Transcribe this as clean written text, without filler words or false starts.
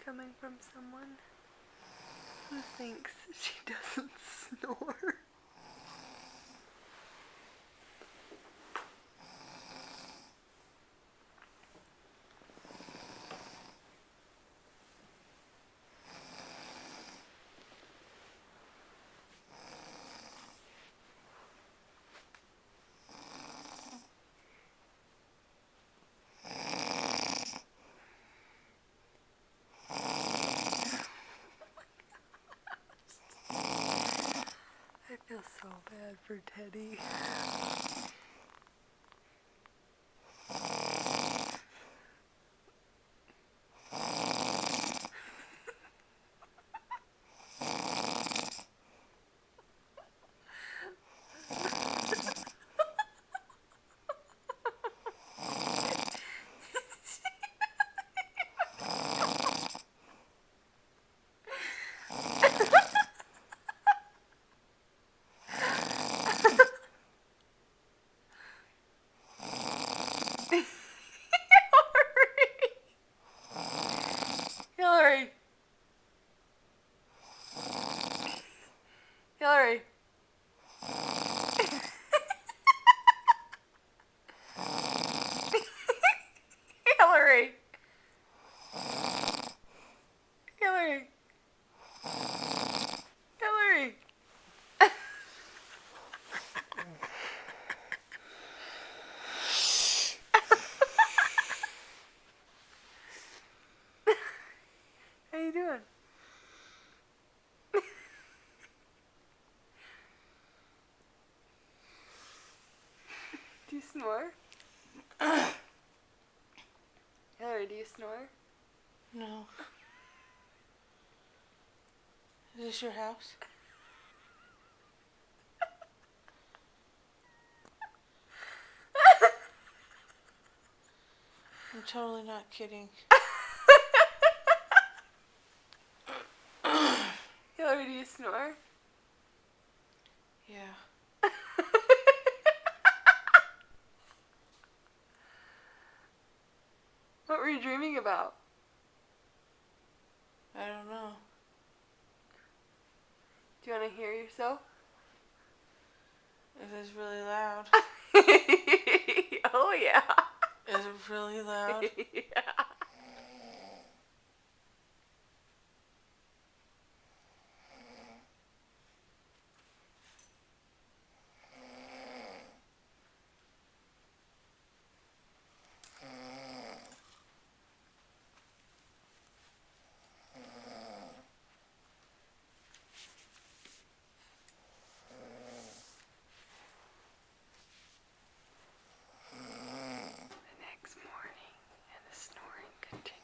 coming from someone who thinks she doesn't snore. I feel so bad for Teddy. Hilarie! Hilarie! Hilarie! Hilarie! Hilarie! How you doing? Do you snore? Hilarie, do you snore? No. Is this your house? I'm totally not kidding. Hilarie, do you snore? Yeah. What were you dreaming about? I don't know. Do you want to hear yourself? Is this really loud? Oh, yeah. Is it really loud? Yeah. The next morning, and the snoring continues.